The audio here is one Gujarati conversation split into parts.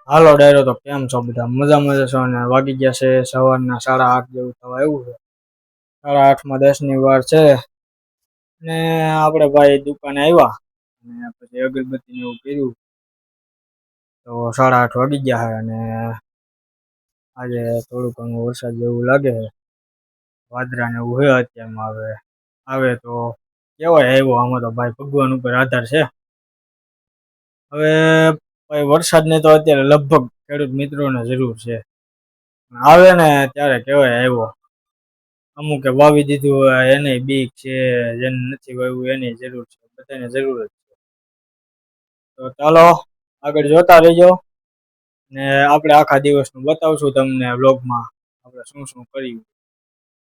હાલો ડાયરો, તો કેમ છો બધા? મજા મજા છો ને? વાગી ગયા છે સવારના 8:30 જેવું થવા આવ્યું છે. 8:30 10ની વાર છે ને આપણે ભાઈ દુકાને આવ્યા અને પછી અગરબત્તી ને એવું કર્યું તો 8:30 વાગી ગયા છે. અને આજે થોડું ઘણું વરસાદ જેવું લાગે છે, વાદરા ને એવું છે અત્યારમાં. હવે આવે તો કેવાય આવ્યો. આમાં તો ભાઈ ભગવાન ઉપર આધાર છે. હવે ભાઈ વરસાદને તો અત્યારે લગભગ ખેડૂત મિત્રોને જરૂર છે. આવે ને ત્યારે કેવાય આવ્યો. અમુકે વાવી દીધું હોય એને બીક છે, જેને નથી વાવ્યું એની જરૂર છે, બધાને જરૂર જ છે. તો ચાલો આગળ જોતા રહીજો ને આપણે આખા દિવસનું બતાવશું તમને વ્લોગમાં આપણે શું શું કર્યું.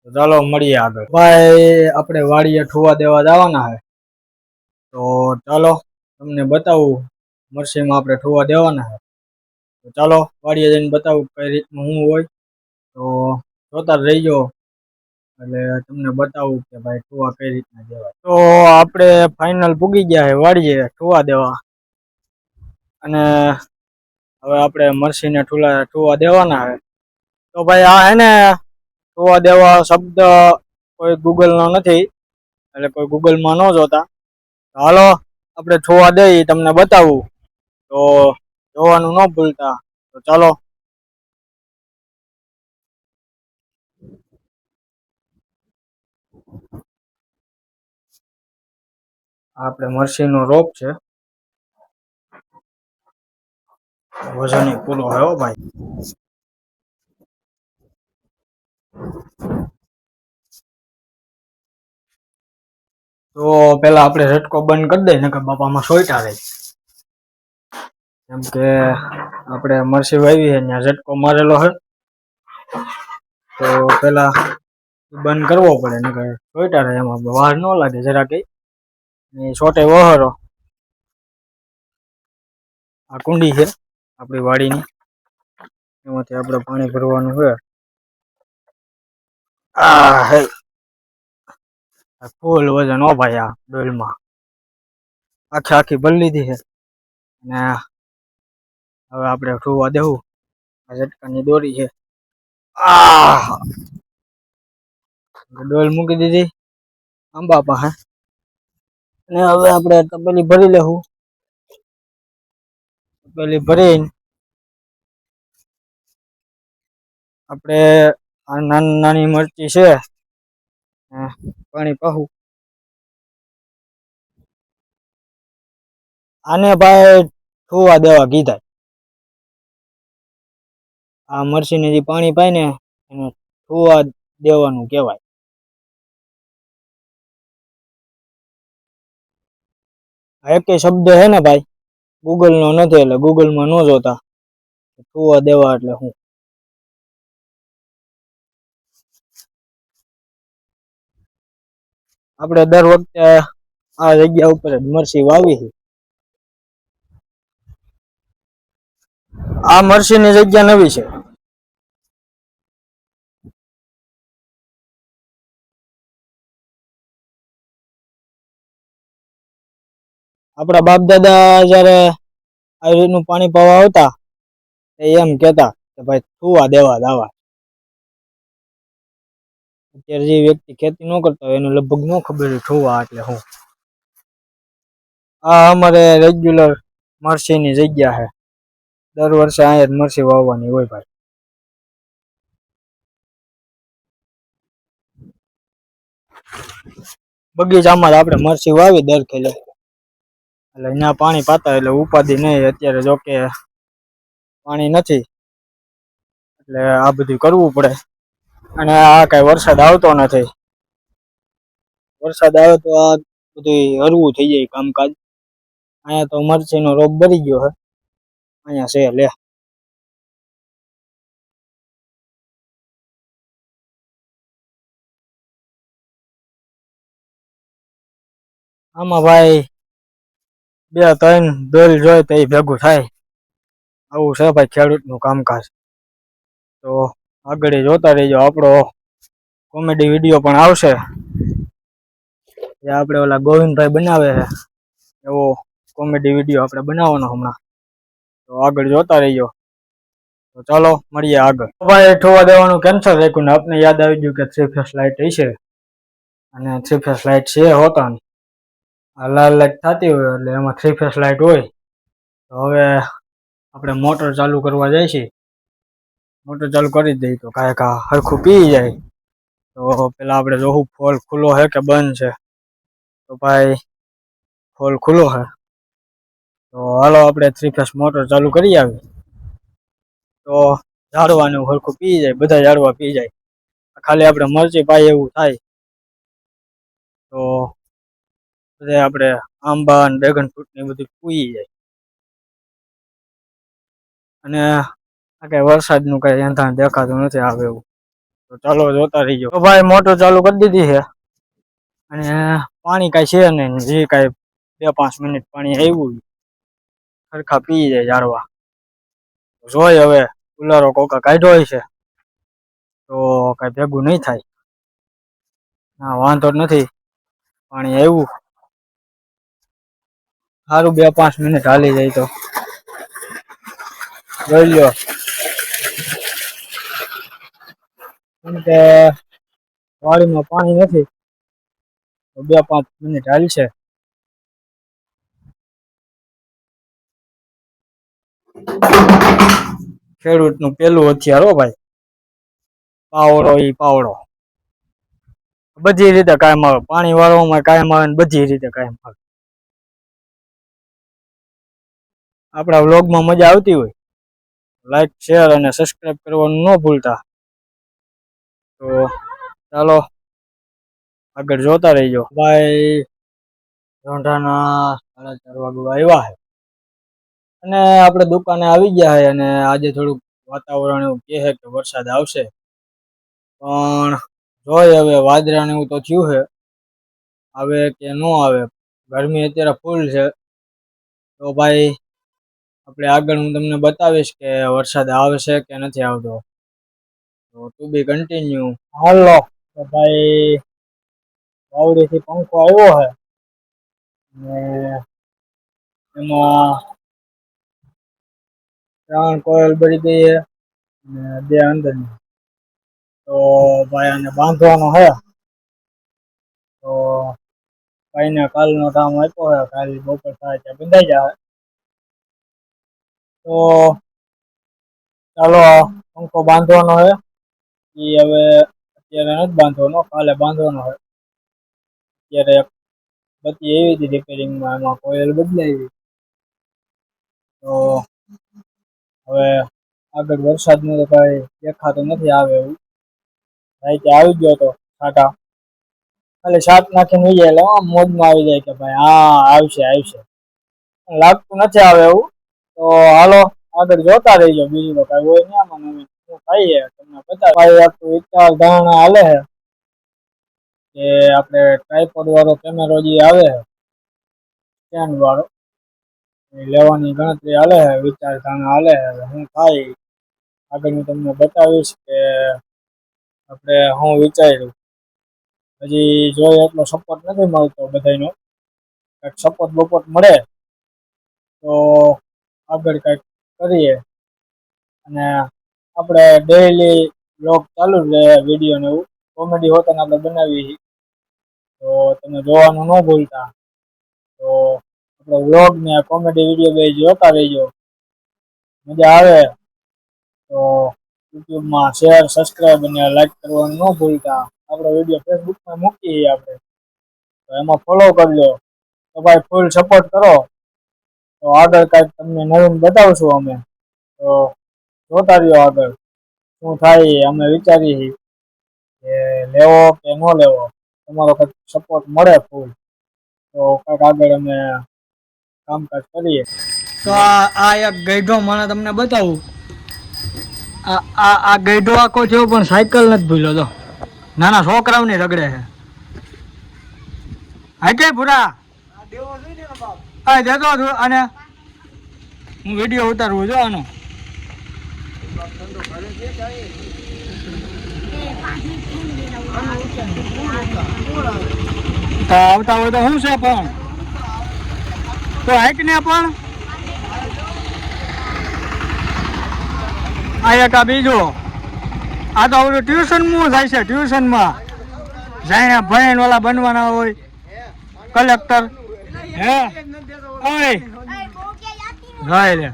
તો ચાલો મળીએ આગળ. ભાઈ આપણે વાડીએ ઠુવા દેવા જવાના છે, તો ચાલો તમને બતાવું. મરસીમાં આપણે ઠુવા દેવાના છે, તો ચાલો વાડીએ જઈને બતાવું કઈ રીતનું શું હોય. તો જોતા રહીજો એટલે તમને બતાવું કે ભાઈ ઠુવા કઈ રીતના દેવાય. તો આપણે ફાઇનલ પૂગી ગયા છે વાડીએ ઠુવા દેવા. અને હવે આપણે મરસીને ઠુવા દેવાના છે. તો ભાઈ આ હે ને ઠુવા દેવા શબ્દ કોઈ ગૂગલ નો નથી, એટલે કોઈ ગૂગલમાં ન જોતા. હાલો આપણે ઠુવા દઈ તમને બતાવું, તો જોવાનું ન ભૂલતા. તો ચાલો. આપણે મરસીનો રોપ છે, વજન પૂરો હોય ભાઈ. તો પેલા આપણે ઝટકો બંધ કરી દઈએ નકર બાપામાં સોઈટા રહે. કેમ કે આપણે મરસી વાવી છે ત્યાં ઝટકો મારેલો છે, તો પેલા બંધ કરવો પડે નકર સોઈટા રહે. એમાં વાર ન લાગે જરા કઈ. છોટે વહરો આ કુંડી છે આપણી વાડીની, એમાંથી આપણે પાણી ભરવાનું છે. આ હે ફૂલ વજન હો ભાઈ. આ ડોલમાં આખી ભરી લીધી છે. ને હવે આપણે ઠુવા દેવું. આ ઝટકાની દોરી છે. ડોલ મૂકી દીધી આંબા પાસે, ને હવે આપણે તપેલી ભરી લેવું. તપેલી ભરીને આપણે આ નાની નાની મરચી છે પાણી પાહું. આને ભાઈ ઠુવા દેવા કીધાય. આ મરસીને જે પાણી પાય ને એને ઠુવા દેવાનું કહેવાય. એક શબ્દ હે ને ભાઈ ગૂગલ નો નથી, એટલે ગૂગલમાં ન જોતા. ઠુવા દેવા એટલે શું. આપણે દર વખતે આ જગ્યા ઉપર જ મરસી વાવી છે. આ મરસીની જગ્યા નવી છે. આપણા બાપ દાદા જયારે આવી રીતનું પાણી પાવા આવતા એમ કેતા કે ભાઈ ઠુવા દેવા દાવા. અત્યારે જે વ્યક્તિ ખેતી ન કરતા હોય એને લગભગ ન ખબર ઠુવા એટલે શું. આ અમારે રેગ્યુલર મરસીની જગ્યા છે. દર વર્ષે અહીંયા જ મરસી વાવવાની હોય ભાઈ. બગીચામાં જ આપણે મરસી વાવી દર ખેલે, એટલે અહીંયા પાણી પાતા એટલે ઉપાધિ નહીં. અત્યારે જોકે પાણી નથી એટલે આ બધું કરવું પડે. અને આ કઈ વરસાદ આવતો નથી. વરસાદ આવે તો આ બધું હરવું થઈ જાય કામકાજ. અહીંયા તો મરચીનો રોપ ભરી ગયો હે. અહીંયા છે લે. આમાં ભાઈ 2-3 દોલ જોય તો એ ભેગું થાય. આવું છે ભાઈ ખેડૂતનું કામકાજ. તો આગળ જોતા રહીજો. આપણો કોમેડી વિડીયો પણ આવશે, જે આપણે ઓલા ગોવિંદભાઈ બનાવે છે એવો કોમેડી વિડીયો આપણે બનાવવાનો હમણાં. તો આગળ જોતા રહીજો. તો ચાલો મળીએ આગળ. ભાઈ ઠોવા દેવાનું કેન્સલ રાખ્યું ને આપને યાદ આવી ગયું કે 3 ફેસ લાઇટ હશે અને 3 ફેસ લાઇટ છે હોતા ને આ લાલ લાઇટ થતી હોય એટલે એમાં 3 ફેસ લાઇટ હોય. તો હવે આપણે મોટર ચાલુ કરવા જાય છે. મોટર ચાલુ કરી દઈએ તો કાંઈક હરખું પી જાય. તો પેલા આપણે જોવું ફોલ ખુલ્લો છે કે બંધ છે. તો ભાઈ ફોલ ખુલ્લો છે. તો હાલો આપણે 3 ફેસ મોટર ચાલુ કરી આવી. તો ઝાડવાનું હરખું પી જાય, બધા ઝાડવા પી જાય. ખાલી આપણે મરચી પાય એવું થાય તો બધે આપણે આંબા અને ડ્રેગન ફ્રૂટ ને બધું પૂઈ જાય. અને આ કઈ વરસાદનું કઈ એંધાણ દેખાતું નથી આવે એવું. તો ચાલો જોતા રહીજો. તો ભાઈ મોટર ચાલુ કરી દીધી છે અને પાણી કઈ છે નહીં. જે કઈ 2-5 મિનિટ પાણી આવ્યું સરખા પી જાય ઝાડવા. જોઈ હવે ઉલારો કોકા કાઢ્યો હોય છે તો કઈ ભેગું નહીં થાય. હા વાંધો નથી, પાણી આવ્યું સારું. 2-5 મિનિટ હાલી જાય તો જોઈ લ્યો. કેમ કે વાડીમાં પાણી નથી તો 2-5 મિનિટ હાલશે. ખેડૂતનું પેલું હથિયાર હો ભાઈ, પાવડો. પાવડો બધી રીતે કાયમ આવે. પાણી વાળવામાં કાયમ આવે ને બધી રીતે કાયમ આવે. આપણા વ્લોગમાં મજા આવતી હોય લાઈક, શેર અને સબસ્ક્રાઇબ કરવાનું ન ભૂલતા. તો ચાલો આગળ જોતા રહીજો. ભાઈ રોંઢાના 4:30 વાગવા આવ્યા છે અને આપણે દુકાને આવી ગયા છે. અને આજે થોડુંક વાતાવરણ એવું કહે છે કે વરસાદ આવશે, પણ જોઈ હવે વાદળાને એવું તો થયું છે, આવે કે ન આવે. ગરમી અત્યારે ફૂલ છે. તો ભાઈ આપણે આગળ હું તમને બતાવીશ કે વરસાદ આવશે કે નથી આવતો. તો ટુ બી કન્ટિન્યુ. હાલો તો ભાઈ વાવડીથી પંખો આવ્યો છે ને એમાં 3 કોયલ ભરી ગઈ છે અને 2 અંદરની. તો ભાઈ આને બાંધવાનો છે. તો ભાઈને કાલનો ટાઈમ આપ્યો છે, કાલ બપોર થાય ત્યાં બંધાઈ જાય. તો ચાલો પંખો બાંધવાનો છે. એ હવે અત્યારે નથી બાંધવાનો, કાલે બાંધવાનો છે. અત્યારે બત્તી એવી હતી રિપેરિંગમાં, એમાં કોયલ બદલાવી. તો હવે આગળ વરસાદનું તો કઈ દેખાતું નથી આવે એવું. રાઈતે આવી ગયો તો ટાટા, ખાલી 7 નાખીને વહી જાય એટલે મોજમાં આવી જાય કે ભાઈ હા આવશે. લાગતું નથી આવે એવું. તો હાલો આગળ જોતા રહીજો. બીજું તો કઈ હોય નહીં આમાં. શું થાય તમને બતાવે. આખું વિચારધારણા હાલે છે કે આપણે ટ્રાયપોડ વાળો કેમેરો જે આવે છે સ્ટેન્ડ વાળો, લેવાની ગણતરી હાલે છે, વિચારધારણા હાલે છે. શું થાય આગળ હું તમને બતાવીશ કે આપણે હું વિચાર્યું. હજી જોઈએ એટલો સપોર્ટ નથી મળતો બધાનો. કંઈક સપોર્ટ બપોર્ટ મળે તો આગળ કંઈક કરીએ. અને આપણે ડેઈલી બ્લોગ ચાલુ જ રહે, વિડીયો ને એવું કોમેડી હોતા આપણે બનાવી. તો તમે જોવાનું ન ભૂલતા. તો આપણે વ્લોગ ને કોમેડી વિડીયો બે જોતા રહીજો. મજા આવે તો યુટ્યુબમાં શેર, સબસ્ક્રાઇબ અને લાઈક કરવાનું ન ભૂલતા. આપણો વિડીયો ફેસબુકમાં મૂકીએ આપણે, તો એમાં ફોલો કરજો. તો ભાઈ ફૂલ સપોર્ટ કરો તો આગળ કાંઈક તમને નવીન બતાવશું અમે. તો જોતા રહ્યો આગળ શું થાય. અમે વિચારીએ કે લેવો કે ન લેવો. તમારો કંઈક સપોર્ટ મળે ફૂલ તો કંઈક આગળ અમે કામકાજ કરીએ. તો આ એક ગઈઢો મને તમને બતાવું. આ ગઈઢો આખો થયો પણ સાયકલ નથી ભૂલ્યો. તો નાના છોકરાઓને રગડે છે. હાચે ભૂરા હા દેતો અને હું વિડીયો ઉતારવું જો આનો. આવતા હોય તો શું છે પણ તો હાઈક ને પણ આ એક આ બીજો આ તો આપણું ટ્યુશનમાં થાય છે ટ્યુશનમાં જાય ભણે ઓલા બનવાના હોય કલેક્ટર હે ઓય જાય લે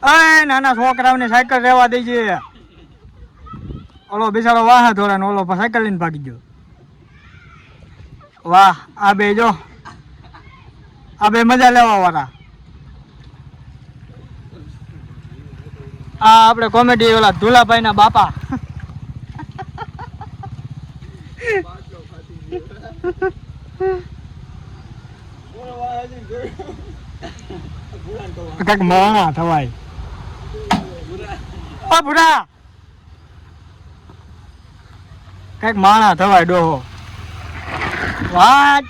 અય નાના છોકરાઓને સાયકલ રહેવા દેજે ઓલો બિચારો વાહ ધોરા ને ઓલો સાયકલ લઈને ભાગી ગયો વાહ આ બે જો આ બે મજા લેવા વાળા આ આપણે કોમેડી ઓલા ધુલાભાઈ ના બાપા કઈક માણા થવાય ઓ ભૂરા કઈક માણા થવાય ડોહો વાત